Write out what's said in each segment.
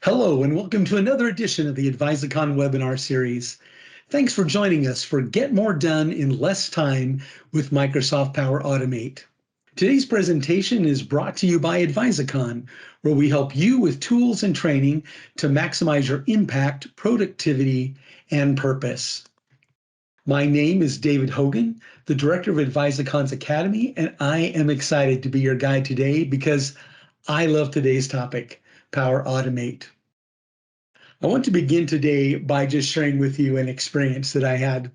Hello, and welcome to another edition of the Advisicon webinar series. Thanks for joining us for Get More Done in Less Time with Microsoft Power Automate. Today's presentation is brought to you by Advisicon, where we help you with tools and training to maximize your impact, productivity, and purpose. My name is David Hogan, the director of Advisicon's Academy, and I am excited to be your guide today because I love today's topic, Power Automate. I want to begin today by just sharing with you an experience that I had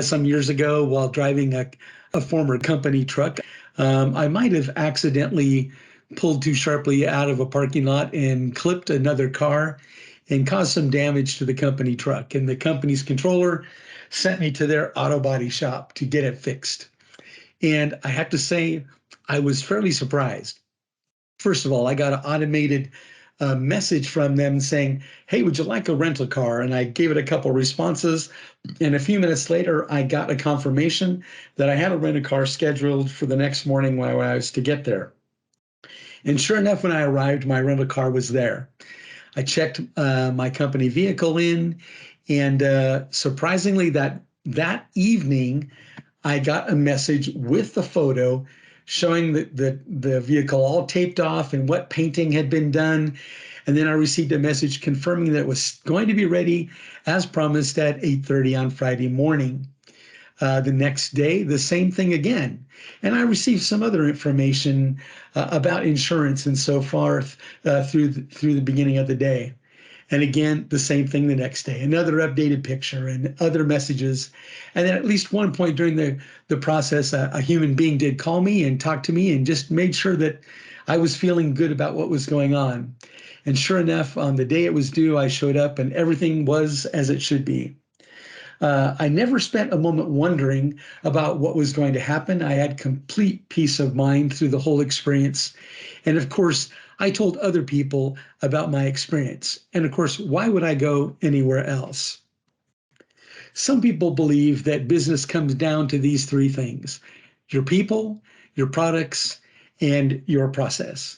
some years ago while driving a former company truck. I might have accidentally pulled too sharply out of a parking lot and clipped another car and caused some damage to the company truck. And the company's controller sent me to their auto body shop to get it fixed. And I have to say, I was fairly surprised. First of all, I got an automated message from them saying, "Hey, would you like a rental car?" And I gave it a couple responses. And a few minutes later, I got a confirmation that I had a rental car scheduled for the next morning when I was to get there. And sure enough, when I arrived, my rental car was there. I checked my company vehicle in, and surprisingly, that evening, I got a message with the photo showing the vehicle all taped off and what painting had been done. And then I received a message confirming that it was going to be ready as promised at 8:30 on Friday morning. The next day, the same thing again. And I received some other information about insurance and so forth through the beginning of the day. And again, the same thing the next day, another updated picture and other messages. And then at least one point during the process, a human being did call me and talk to me and just made sure that I was feeling good about what was going on. And sure enough, on the day it was due, I showed up and everything was as it should be. I never spent a moment wondering about what was going to happen. I had complete peace of mind through the whole experience. And of course, I told other people about my experience. And of course, why would I go anywhere else? Some people believe that business comes down to these three things: your people, your products, and your process.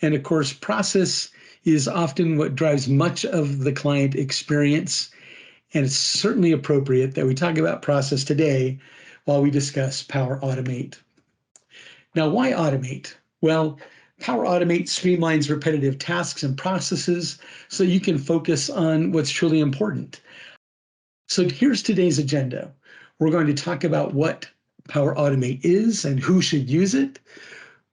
And of course, process is often what drives much of the client experience. And it's certainly appropriate that we talk about process today while we discuss Power Automate. Now, why automate? Well, Power Automate streamlines repetitive tasks and processes so you can focus on what's truly important. So here's today's agenda. We're going to talk about what Power Automate is and who should use it.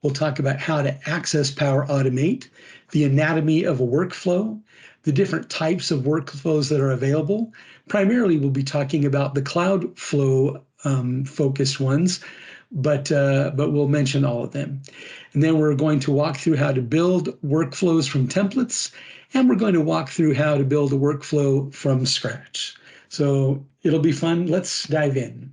We'll talk about how to access Power Automate, the anatomy of a workflow, the different types of workflows that are available. Primarily, we'll be talking about the cloud flow focused ones, but we'll mention all of them. And then we're going to walk through how to build workflows from templates, and we're going to walk through how to build a workflow from scratch. So it'll be fun. Let's dive in.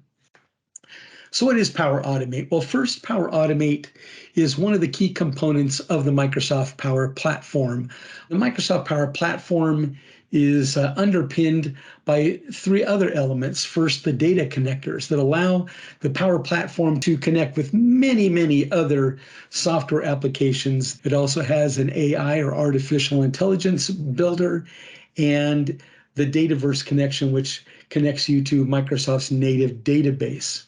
So what is Power Automate? Well, first, Power Automate is one of the key components of the Microsoft Power Platform. The Microsoft Power Platform is underpinned by three other elements. First, the data connectors that allow the Power Platform to connect with many, many other software applications. It also has an AI or artificial intelligence builder and the Dataverse connection, which connects you to Microsoft's native database.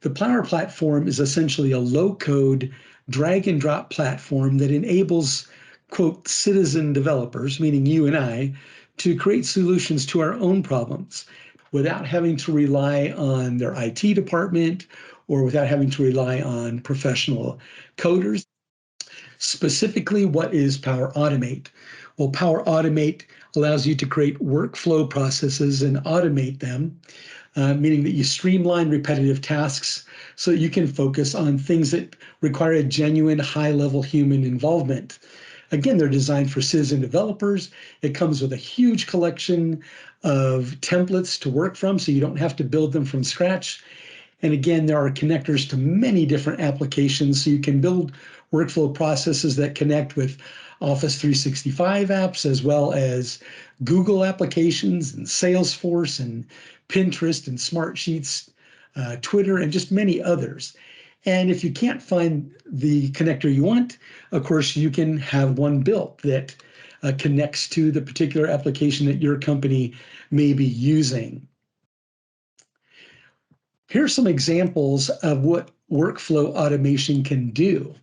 The Power Platform is essentially a low-code, drag-and-drop platform that enables, quote, citizen developers, meaning you and I, to create solutions to our own problems without having to rely on their IT department or without having to rely on professional coders. Specifically, what is Power Automate? Well, Power Automate allows you to create workflow processes and automate them, meaning that you streamline repetitive tasks so that you can focus on things that require a genuine high-level human involvement. Again, they're designed for citizen developers. It comes with a huge collection of templates to work from, so you don't have to build them from scratch. And again, there are connectors to many different applications, so you can build workflow processes that connect with Office 365 apps, as well as Google applications and Salesforce and Pinterest and Smartsheets, Twitter, and just many others. And if you can't find the connector you want, of course, you can have one built that connects to the particular application that your company may be using. Here are some examples of what workflow automation can do.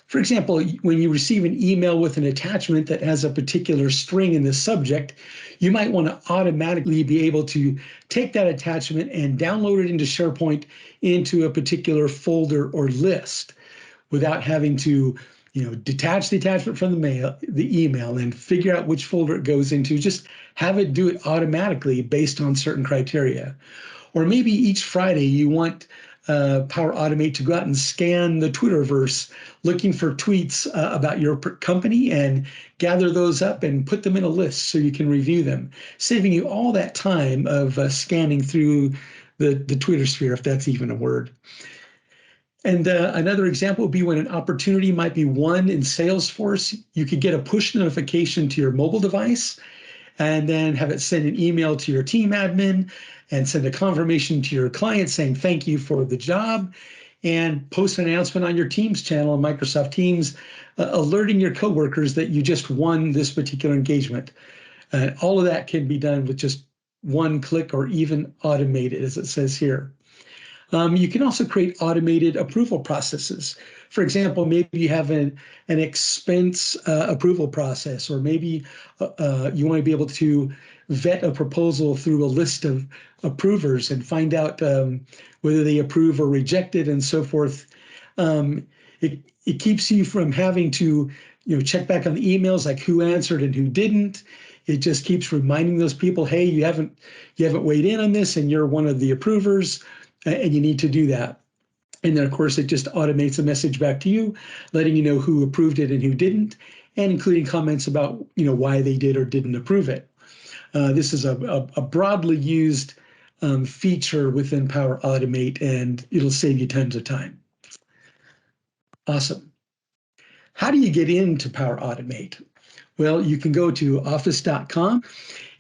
For example, when you receive an email with an attachment that has a particular string in the subject, you might want to automatically be able to take that attachment and download it into SharePoint into a particular folder or list without having to detach the attachment from the email and figure out which folder it goes into. Just have it do it automatically based on certain criteria. Or maybe each Friday you want Power Automate to go out and scan the Twitterverse looking for tweets about your company and gather those up and put them in a list so you can review them, saving you all that time of scanning through the Twitter sphere, if that's even a word. And another example would be when an opportunity might be won in Salesforce, you could get a push notification to your mobile device and then have it send an email to your team admin and send a confirmation to your client saying thank you for the job, and post an announcement on your Teams channel on Microsoft Teams, alerting your coworkers that you just won this particular engagement. All of that can be done with just one click or even automated, as it says here. You can also create automated approval processes. For example, maybe you have an expense approval process, or maybe you want to be able to vet a proposal through a list of approvers and find out whether they approve or reject it and so forth. It keeps you from having to check back on the emails, like who answered and who didn't. It just keeps reminding those people, hey, you haven't weighed in on this and you're one of the approvers, and you need to do that. And then, of course, it just automates a message back to you, letting you know who approved it and who didn't, and including comments about why they did or didn't approve it. This is a broadly used feature within Power Automate, and it'll save you tons of time. Awesome. How do you get into Power Automate? Well, you can go to office.com,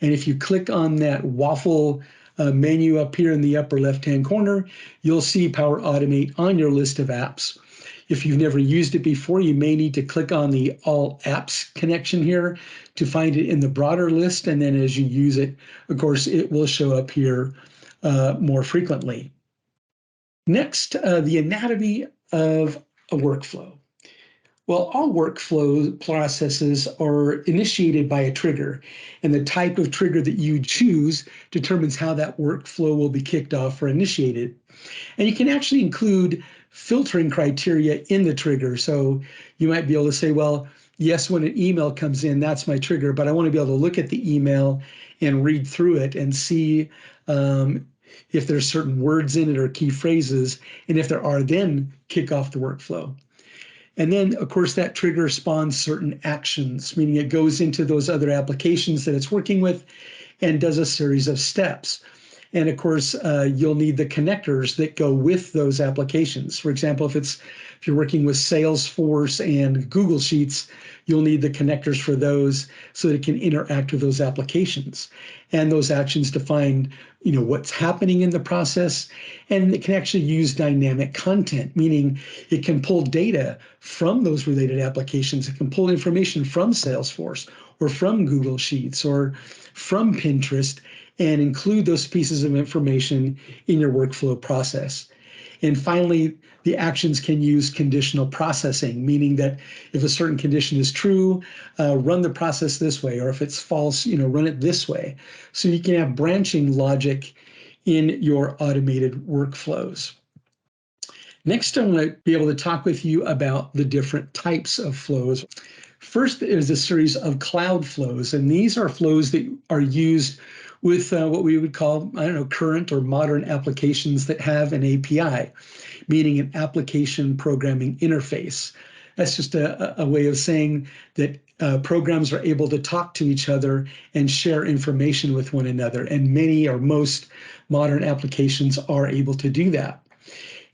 and if you click on that waffle menu up here in the upper left-hand corner, you'll see Power Automate on your list of apps. If you've never used it before, you may need to click on the All Apps connection here to find it in the broader list. And then as you use it, of course, it will show up here more frequently. Next, the anatomy of a workflow. Well, all workflow processes are initiated by a trigger, and the type of trigger that you choose determines how that workflow will be kicked off or initiated. And you can actually include filtering criteria in the trigger. So you might be able to say, well, yes, when an email comes in, that's my trigger, but I want to be able to look at the email and read through it and see if there's certain words in it or key phrases, and if there are, then kick off the workflow. And then, of course, that trigger spawns certain actions, meaning it goes into those other applications that it's working with and does a series of steps. And of course, you'll need the connectors that go with those applications. For example, if you're working with Salesforce and Google Sheets, you'll need the connectors for those so that it can interact with those applications. And those actions define, what's happening in the process, and it can actually use dynamic content, meaning it can pull data from those related applications. It can pull information from Salesforce or from Google Sheets or from Pinterest and include those pieces of information in your workflow process. And finally, the actions can use conditional processing, meaning that if a certain condition is true, run the process this way, or if it's false, run it this way. So you can have branching logic in your automated workflows. Next, I want to be able to talk with you about the different types of flows. First is a series of cloud flows, and these are flows that are used with what we would call, current or modern applications that have an API, meaning an application programming interface. That's just a way of saying that programs are able to talk to each other and share information with one another, and many or most modern applications are able to do that.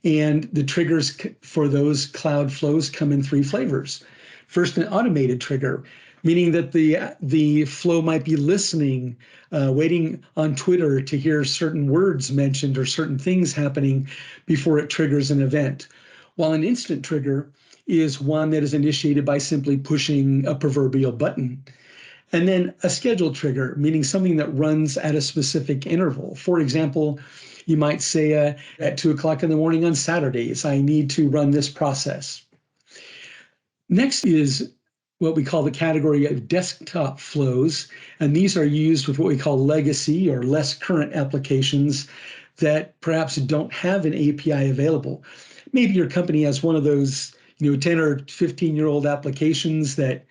And the triggers for those cloud flows come in three flavors. First, an automated trigger, meaning that the flow might be listening, waiting on Twitter to hear certain words mentioned or certain things happening before it triggers an event. While an instant trigger is one that is initiated by simply pushing a proverbial button. And then a schedule trigger, meaning something that runs at a specific interval. For example, you might say at 2 o'clock in the morning on Saturdays, I need to run this process. Next is what we call the category of desktop flows. And these are used with what we call legacy or less current applications that perhaps don't have an API available. Maybe your company has one of those 10 or 15-year-old applications that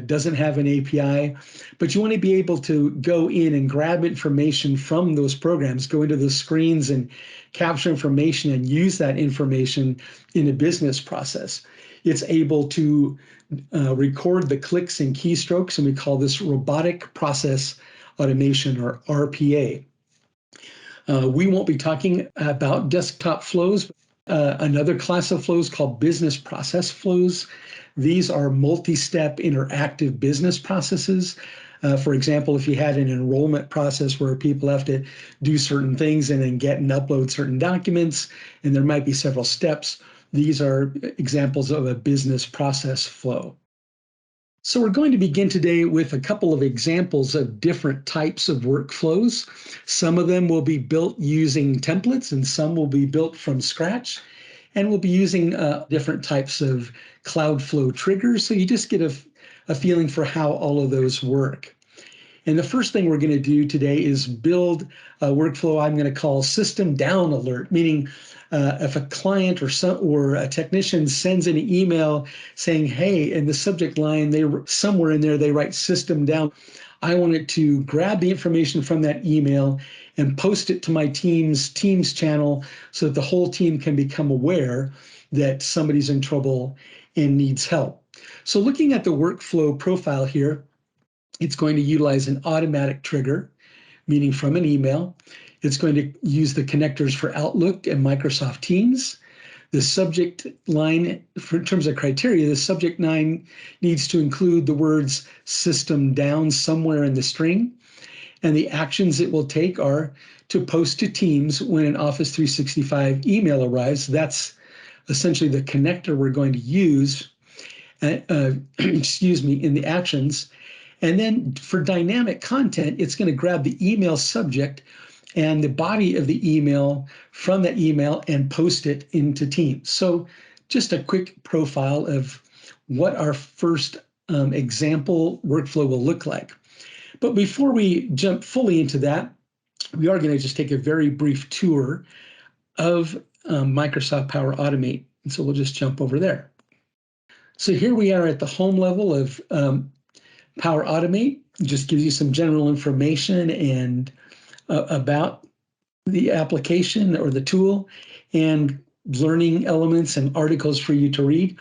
doesn't have an API, but you want to be able to go in and grab information from those programs, go into those screens and capture information and use that information in a business process. It's able to record the clicks and keystrokes, and we call this robotic process automation, or RPA. We won't be talking about desktop flows. Another class of flows called business process flows. These are multi-step interactive business processes. For example, if you had an enrollment process where people have to do certain things and then get and upload certain documents, and there might be several steps, these are examples of a business process flow. So we're going to begin today with a couple of examples of different types of workflows. Some of them will be built using templates and some will be built from scratch. And we'll be using different types of Cloudflow triggers. So you just get a feeling for how all of those work. And the first thing we're going to do today is build a workflow I'm going to call system down alert, meaning if a client or a technician sends an email saying, hey, in the subject line, somewhere in there, they write system down. I want it to grab the information from that email and post it to my Teams channel so that the whole team can become aware that somebody's in trouble and needs help. So looking at the workflow profile here, it's going to utilize an automatic trigger, meaning from an email. It's going to use the connectors for Outlook and Microsoft Teams. The subject line, in terms of criteria, the subject line needs to include the words system down somewhere in the string. And the actions it will take are to post to Teams when an Office 365 email arrives. That's essentially the connector we're going to use, in the actions. And then for dynamic content, it's going to grab the email subject and the body of the email from that email and post it into Teams. So just a quick profile of what our first example workflow will look like. But before we jump fully into that, we are going to just take a very brief tour of Microsoft Power Automate. And so we'll just jump over there. So here we are at the home level of Power Automate. It just gives you some general information and about the application or the tool and learning elements and articles for you to read.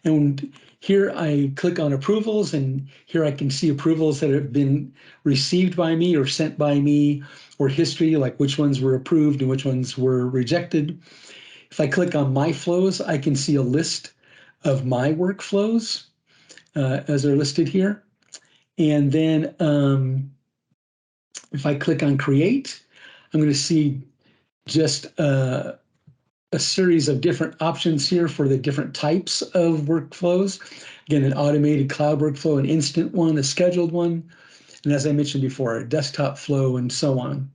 And here I click on approvals, and here I can see approvals that have been received by me or sent by me, or history, like which ones were approved and which ones were rejected. If I click on my flows, I can see a list of my workflows as they're listed here. And then if I click on create, I'm going to see just a series of different options here for the different types of workflows. Again, an automated cloud workflow, an instant one, a scheduled one, and as I mentioned before, a desktop flow, and so on.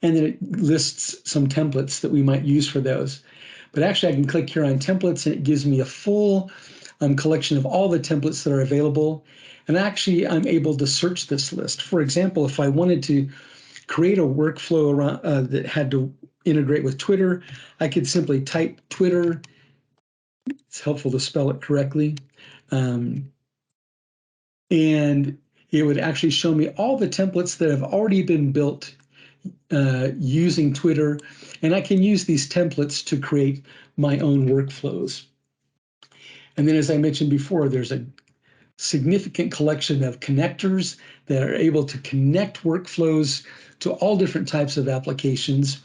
And then it lists some templates that we might use for those. But actually, I can click here on templates, and it gives me a full collection of all the templates that are available. And actually, I'm able to search this list. For example, if I wanted to create a workflow around, that had to integrate with Twitter, I could simply type Twitter. It's helpful to spell it correctly. And it would actually show me all the templates that have already been built using Twitter. And I can use these templates to create my own workflows. And then, as I mentioned before, there's a significant collection of connectors that are able to connect workflows to all different types of applications.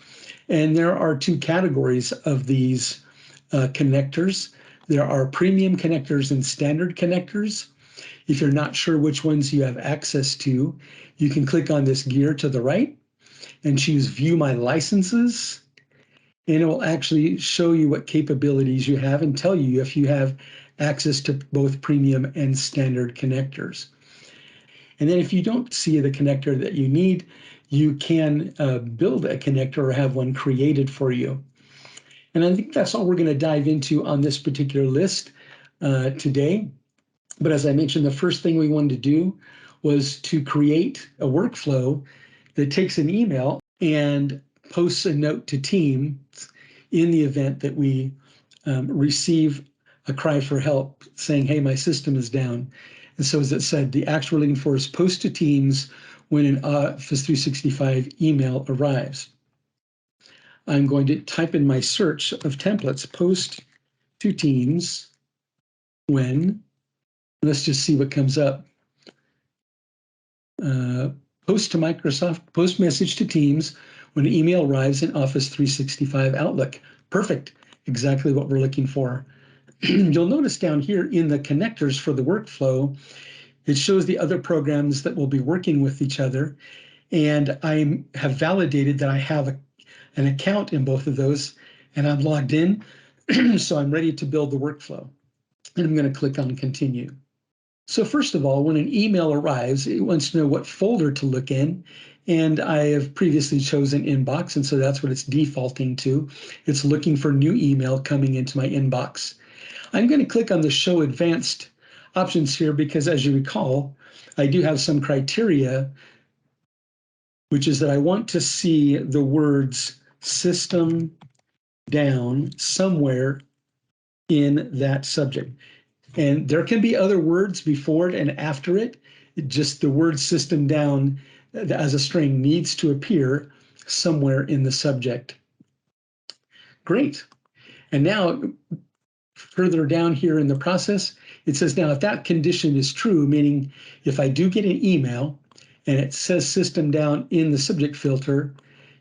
And there are two categories of these connectors. There are premium connectors and standard connectors. If you're not sure which ones you have access to, you can click on this gear to the right and choose View My Licenses. And it will actually show you what capabilities you have and tell you if you have access to both premium and standard connectors. And then if you don't see the connector that you need, you can build a connector or have one created for you. And I think that's all we're going to dive into on this particular list today. But as I mentioned, the first thing we wanted to do was to create a workflow that takes an email and posts a note to teams in the event that we receive a cry for help saying, hey, my system is down. And so as it said, the action we're looking for is post to teams when an Office 365 email arrives. I'm going to type in my search of templates, post to teams when, let's just see what comes up. Post to Microsoft, post message to Teams when an email arrives in Office 365 Outlook. Perfect, exactly what we're looking for. You'll notice down here in the connectors for the workflow, it shows the other programs that will be working with each other. And I have validated that I have an account in both of those, and I'm logged in. So I'm ready to build the workflow. And I'm going to click on continue. So first of all, when an email arrives, it wants to know what folder to look in. And I have previously chosen inbox, and so that's what it's defaulting to. It's looking for new email coming into my inbox. I'm going to click on the show advanced options here because, as you recall, I do have some criteria, which is that I want to see the words system down somewhere in that subject. And there can be other words before it and after it. Just the word system down as a string needs to appear somewhere in the subject. Great. And now further down here in the process, it says now if that condition is true, meaning if I do get an email and it says system down in the subject filter,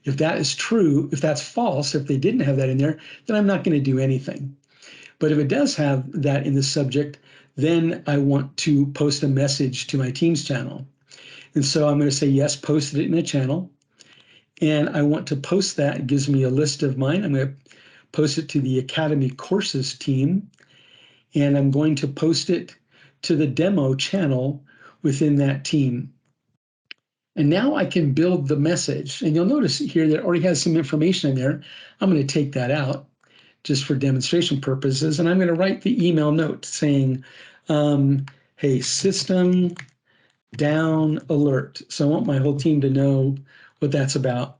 if that is true, if that's false, if they didn't have that in there, then I'm not going to do anything. But if it does have that in the subject, then I want to post a message to my Teams channel. And so I'm going to say, yes, posted it in a channel. And I want to post that. It gives me a list of mine. I'm going to post it to the Academy Courses team. And I'm going to post it to the demo channel within that team. And now I can build the message. And you'll notice here that it already has some information in there. I'm going to take that out just for demonstration purposes. And I'm going to write the email note saying, hey, system down alert. So I want my whole team to know what that's about.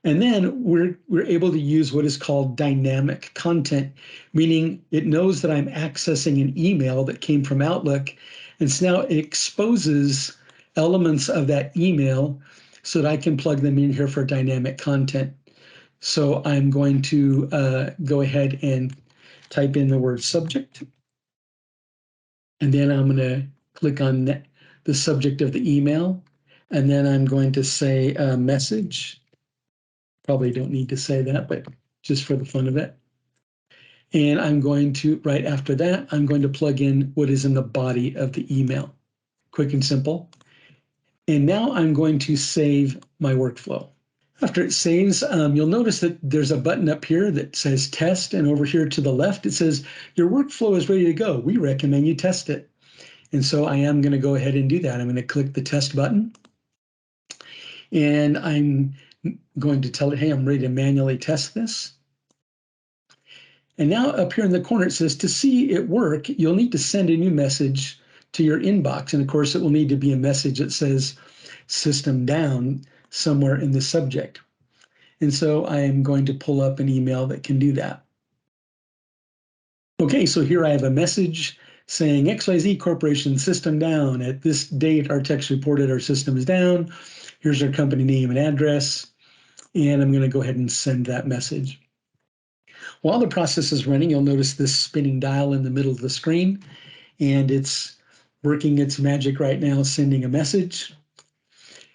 And then we're able to use what is called dynamic content, meaning it knows that I'm accessing an email that came from Outlook. And so now it exposes elements of that email so that I can plug them in here for dynamic content. So I'm going to go ahead and type in the word subject. And then I'm going to click on the subject of the email. And then I'm going to say message. Probably don't need to say that, but just for the fun of it. And I'm going to, right after that, I'm going to plug in what is in the body of the email. Quick and simple. And now I'm going to save my workflow. After it saves, you'll notice that there's a button up here that says test, and over here to the left, it says your workflow is ready to go. We recommend you test it. And so I am going to go ahead and do that. I'm going to click the test button, and I'm going to tell it, hey, I'm ready to manually test this. And now up here in the corner, it says to see it work, you'll need to send a new message to your inbox. And of course, it will need to be a message that says system down somewhere in the subject. And so I am going to pull up an email that can do that. Okay, so here I have a message saying XYZ Corporation system down. At this date, our text reported our system is down. Here's our company name and address. And I'm going to go ahead and send that message. While the process is running, you'll notice this spinning dial in the middle of the screen. And it's working its magic right now, sending a message.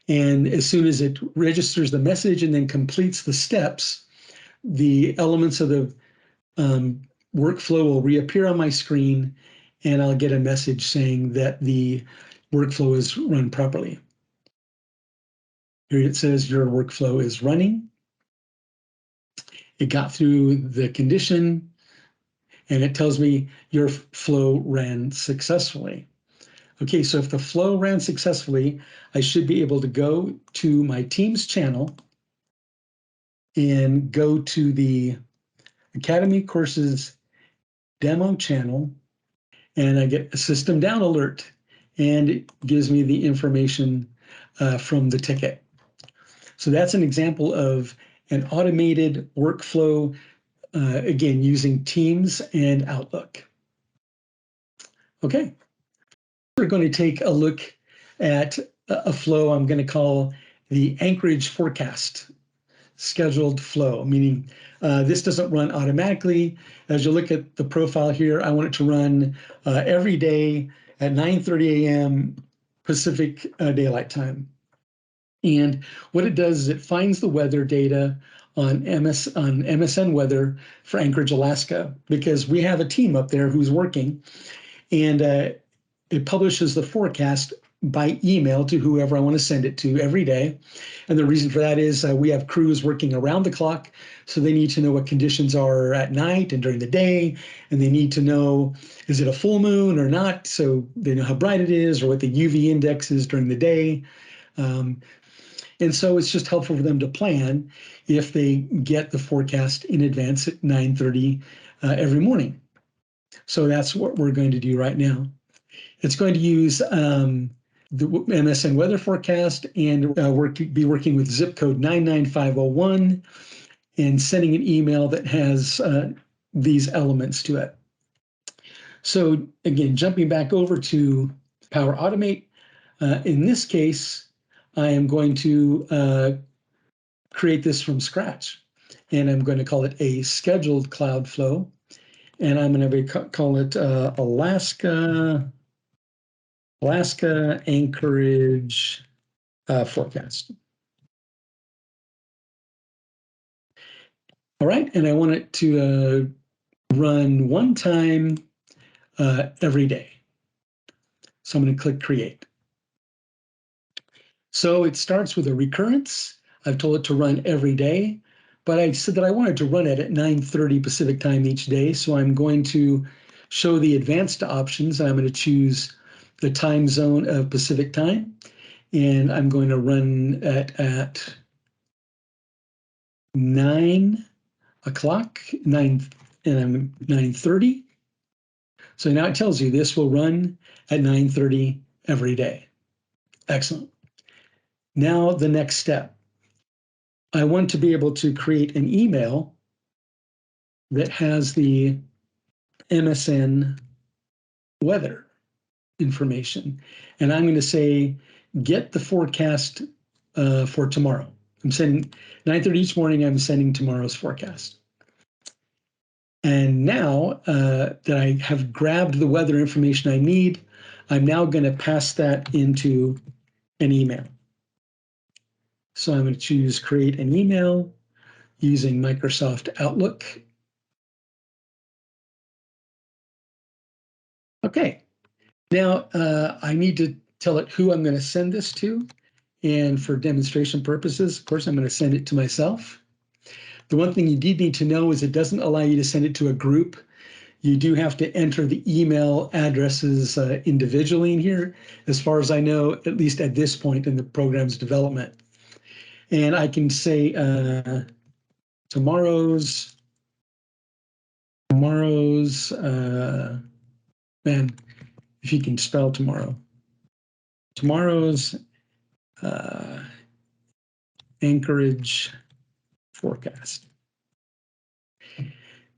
And as soon as it registers the message and then completes the steps, the elements of the workflow will reappear on my screen, and I'll get a message saying that the workflow is run properly. Here it says your workflow is running. It got through the condition, and it tells me your flow ran successfully. Okay, so if the flow ran successfully, I should be able to go to my Teams channel and go to the Academy Courses demo channel, and I get a system down alert, and it gives me the information from the ticket. So that's an example of an automated workflow, again, using Teams and Outlook. Okay, we're going to take a look at a flow I'm going to call the Anchorage forecast scheduled flow, meaning this doesn't run automatically. As you look at the profile here, I want it to run every day at 9:30 a.m. Pacific Daylight Time. And what it does is it finds the weather data on MSN Weather for Anchorage, Alaska, because we have a team up there who's working, and it publishes the forecast by email to whoever I want to send it to every day. And the reason for that is we have crews working around the clock, so they need to know what conditions are at night and during the day, and they need to know, is it a full moon or not, so they know how bright it is or what the UV index is during the day. And so it's just helpful for them to plan if they get the forecast in advance at 9:30 every morning. So that's what we're going to do right now. It's going to use the MSN weather forecast and be working with zip code 99501 and sending an email that has these elements to it. So again, jumping back over to Power Automate, in this case, I am going to create this from scratch. And I'm going to call it a scheduled cloud flow. And I'm going to call it Alaska Anchorage forecast. All right, and I want it to run one time every day. So I'm going to click create. So it starts with a recurrence. I've told it to run every day, but I said that I wanted to run it at 9:30 Pacific time each day. So I'm going to show the advanced options. I'm going to choose the time zone of Pacific time, and I'm going to run at 9 o'clock, 9:30. So now it tells you this will run at 9:30 every day. Excellent. Now the next step. I want to be able to create an email that has the MSN weather information. And I'm going to say, get the forecast for tomorrow. I'm sending 9:30 each morning, I'm sending tomorrow's forecast. And now that I have grabbed the weather information I need, I'm now going to pass that into an email. So I'm going to choose create an email using Microsoft Outlook. Okay, now I need to tell it who I'm going to send this to. And for demonstration purposes, of course, I'm going to send it to myself. The one thing you did need to know is it doesn't allow you to send it to a group. You do have to enter the email addresses individually in here, as far as I know, at least at this point in the program's development. And I can say tomorrow's, man, if you can spell tomorrow's Anchorage forecast.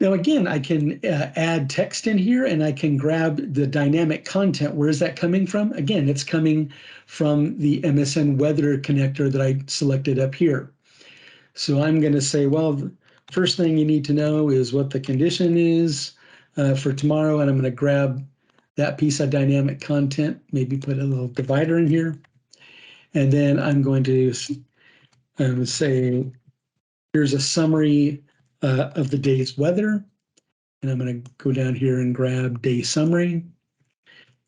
Now, again, I can add text in here, and I can grab the dynamic content. Where is that coming from? Again, it's coming from the MSN weather connector that I selected up here. So I'm going to say, well, the first thing you need to know is what the condition is for tomorrow, and I'm going to grab that piece of dynamic content, maybe put a little divider in here. And then I'm going to say, here's a summary of the day's weather. And I'm going to go down here and grab day summary.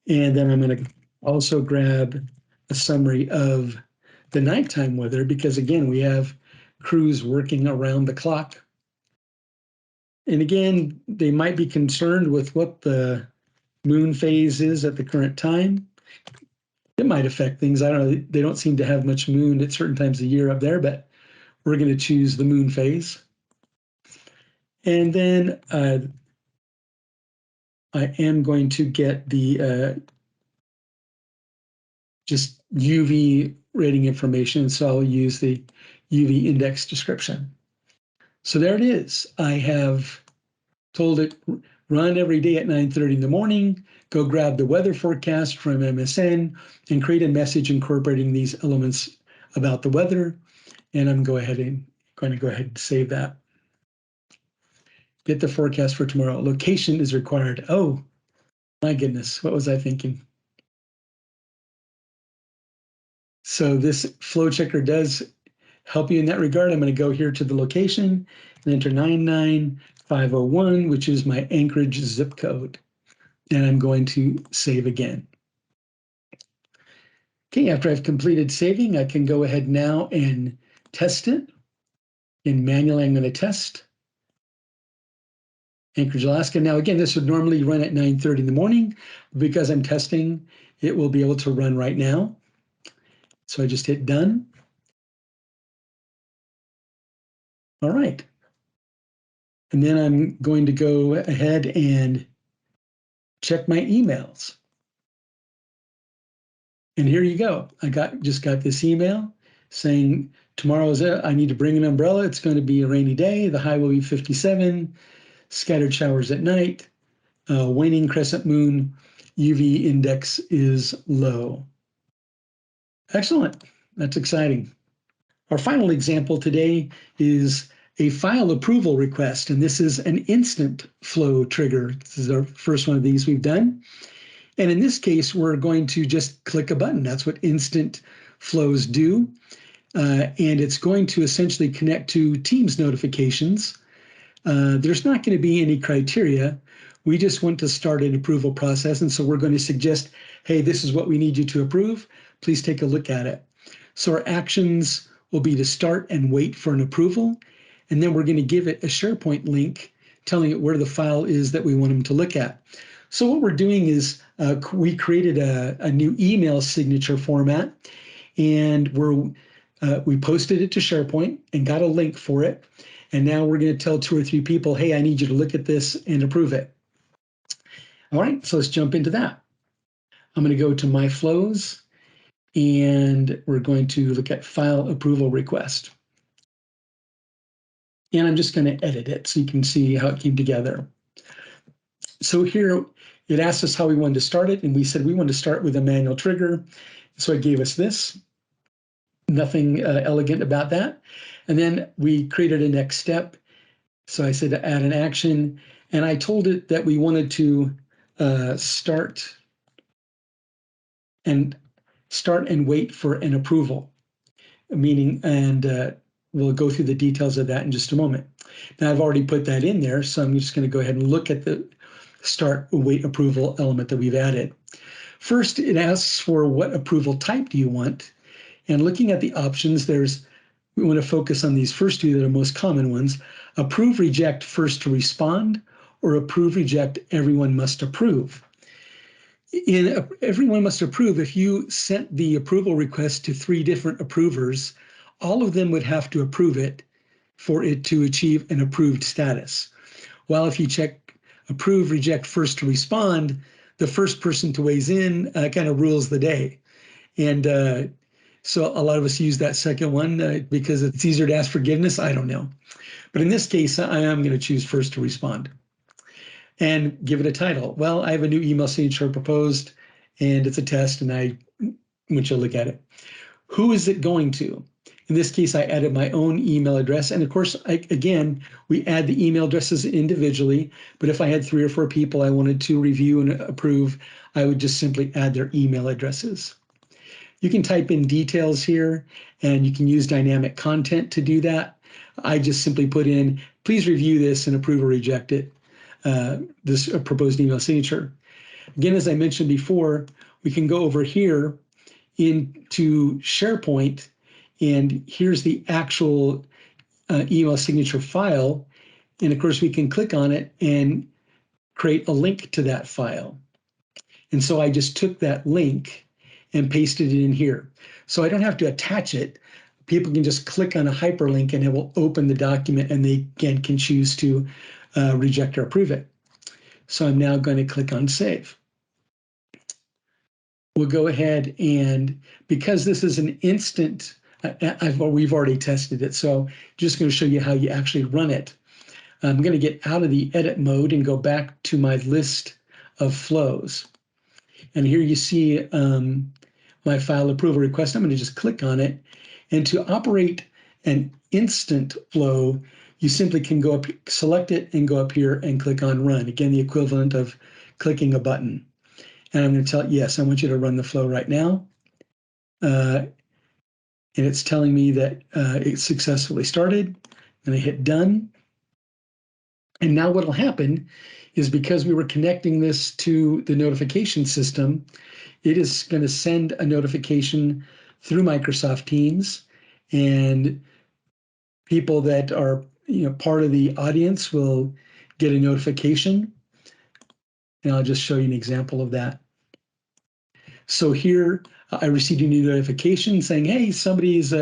And then I'm going to also grab a summary of the nighttime weather, because again, we have crews working around the clock. And again, they might be concerned with what the moon phase is at the current time. It might affect things. I don't know. They don't seem to have much moon at certain times of year up there, but we're going to choose the moon phase. And then I am going to get the just UV rating information. So I'll use the UV index description. So there it is. I have told it run every day at 9:30 in the morning, go grab the weather forecast from MSN and create a message incorporating these elements about the weather. And I'm going to go ahead and save that. Get the forecast for tomorrow. Location is required. Oh, my goodness. What was I thinking? So this flow checker does help you in that regard. I'm going to go here to the location and enter 99501, which is my Anchorage zip code. And I'm going to save again. Okay, after I've completed saving, I can go ahead now and test it. In manually, I'm going to test Anchorage, Alaska. Now, again, this would normally run at 9:30 in the morning. Because I'm testing, it will be able to run right now. So I just hit done. All right. And then I'm going to go ahead and check my emails. And here you go. I just got this email saying tomorrow's I need to bring an umbrella. It's going to be a rainy day. The high will be 57. Scattered showers at night. Waning crescent moon. UV index is low. Excellent. That's exciting. Our final example today is a file approval request, and this is an instant flow trigger. This is our first one of these we've done. And in this case, we're going to just click a button. That's what instant flows do. And it's going to essentially connect to Teams notifications. There's not going to be any criteria. We just want to start an approval process. And so we're going to suggest, hey, this is what we need you to approve. Please take a look at it. So our actions will be to start and wait for an approval. And then we're going to give it a SharePoint link telling it where the file is that we want them to look at. So what we're doing is we created a new email signature format, and we posted it to SharePoint and got a link for it. And now we're going to tell 2 or 3 people, hey, I need you to look at this and approve it. All right, so let's jump into that. I'm going to go to My Flows, and we're going to look at File Approval Request. And I'm just going to edit it so you can see how it came together. So here it asked us how we wanted to start it, and we said we wanted to start with a manual trigger. So it gave us this. Nothing elegant about that. And then we created a next step. So I said to add an action, and I told it that we wanted to start and wait for an approval, meaning, and we'll go through the details of that in just a moment. Now I've already put that in there, so I'm just going to go ahead and look at the start wait approval element that we've added. First, it asks for what approval type do you want? And looking at the options, we want to focus on these first 2 that are most common ones. Approve, reject, first to respond, or approve, reject, everyone must approve. In everyone must approve, if you sent the approval request to 3 different approvers, all of them would have to approve it for it to achieve an approved status. While if you check approve, reject, first to respond, the first person to weigh in kind of rules the day. And so a lot of us use that second one because it's easier to ask forgiveness. I don't know. But in this case, I am going to choose first to respond and give it a title. Well, I have a new email signature proposed, and it's a test, and I want you to look at it. Who is it going to? In this case, I added my own email address. And of course, again, we add the email addresses individually. But if I had 3 or 4 people I wanted to review and approve, I would just simply add their email addresses. You can type in details here, and you can use dynamic content to do that. I just simply put in, please review this and approve or reject it, this proposed email signature. Again, as I mentioned before, we can go over here into SharePoint, and here's the actual email signature file. And of course, we can click on it and create a link to that file. And so I just took that link and pasted it in here. So I don't have to attach it. People can just click on a hyperlink and it will open the document, and they again can choose to reject or approve it. So I'm now going to click on save. We'll go ahead and, because this is an instant, we've already tested it, so just going to show you how you actually run it. I'm going to get out of the edit mode and go back to my list of flows. And here you see my file approval request. I'm going to just click on it. And to operate an instant flow, you simply can go up, select it, and go up here and click on run. Again, the equivalent of clicking a button. And I'm going to tell it, yes, I want you to run the flow right now. And it's telling me that it successfully started. And I hit done. And now what will happen is, because we were connecting this to the notification system, it is going to send a notification through Microsoft Teams, and people that are part of the audience will get a notification. And I'll just show you an example of that. So here I received a new notification saying, hey, somebody's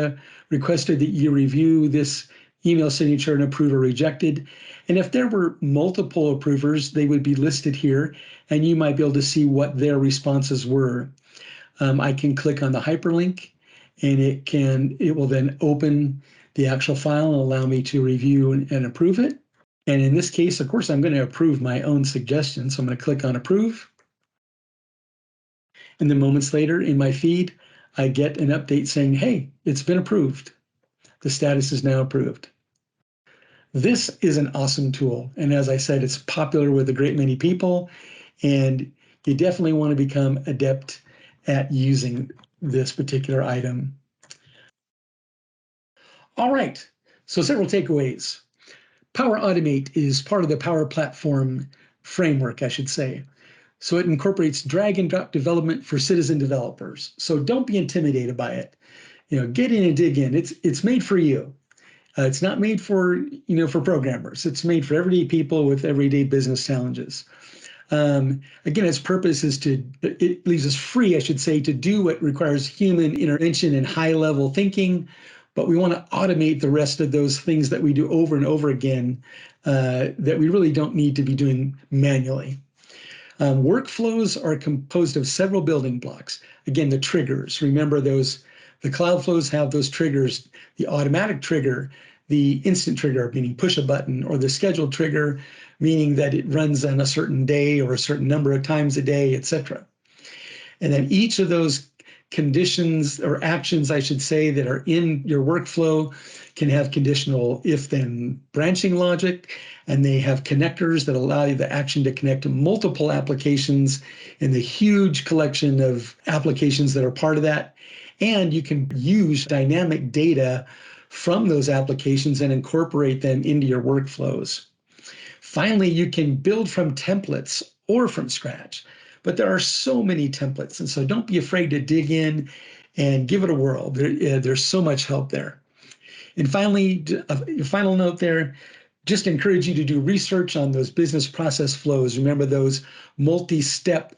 requested that you review this email signature and approve or rejected. And if there were multiple approvers, they would be listed here, and you might be able to see what their responses were. I can click on the hyperlink, and it will then open the actual file and allow me to review and approve it. And in this case, of course, I'm going to approve my own suggestion. So I'm going to click on approve. And then moments later in my feed, I get an update saying, hey, it's been approved. The status is now approved. This is an awesome tool. And as I said, it's popular with a great many people. And you definitely want to become adept at using this particular item. All right, so several takeaways. Power Automate is part of the Power Platform framework, I should say. So it incorporates drag and drop development for citizen developers. So don't be intimidated by it. Get in and dig in. It's made for you. It's not made for for programmers. It's made for everyday people with everyday business challenges. Again, its purpose is it leaves us free, I should say, to do what requires human intervention and high-level thinking, but we want to automate the rest of those things that we do over and over again that we really don't need to be doing manually. Workflows are composed of several building blocks. Again, the triggers. Remember those, the cloud flows have those triggers, the automatic trigger, the instant trigger, meaning push a button, or the scheduled trigger, meaning that it runs on a certain day or a certain number of times a day, etc. And then each of those conditions or actions, I should say, that are in your workflow can have conditional if-then branching logic, and they have connectors that allow the action to connect to multiple applications in the huge collection of applications that are part of that. And you can use dynamic data from those applications and incorporate them into your workflows. Finally, you can build from templates or from scratch, but there are so many templates, and so don't be afraid to dig in and give it a whirl. There's so much help there. And finally, a final note there, just encourage you to do research on those business process flows. Remember those multi-step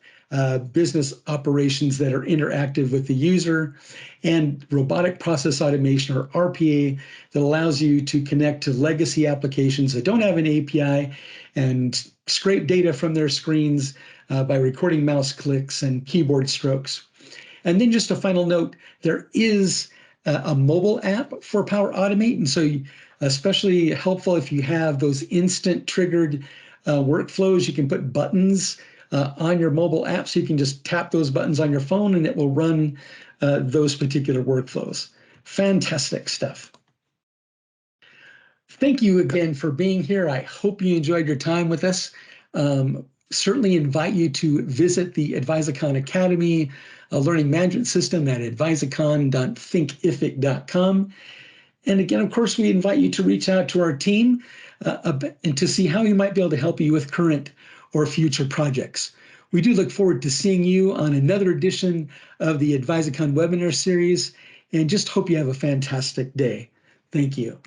business operations that are interactive with the user, and robotic process automation, or RPA, that allows you to connect to legacy applications that don't have an API and scrape data from their screens by recording mouse clicks and keyboard strokes. And then just a final note, there is a mobile app for Power Automate, and so especially helpful if you have those instant triggered workflows. You can put buttons on your mobile app, so you can just tap those buttons on your phone and it will run those particular workflows. Fantastic stuff. Thank you again for being here. I hope you enjoyed your time with us. Certainly invite you to visit the Advisicon Academy learning management system at advisicon.thinkific.com. And again, of course, we invite you to reach out to our team and to see how we might be able to help you with current or future projects. We do look forward to seeing you on another edition of the Advisicon webinar series, and just hope you have a fantastic day. Thank you.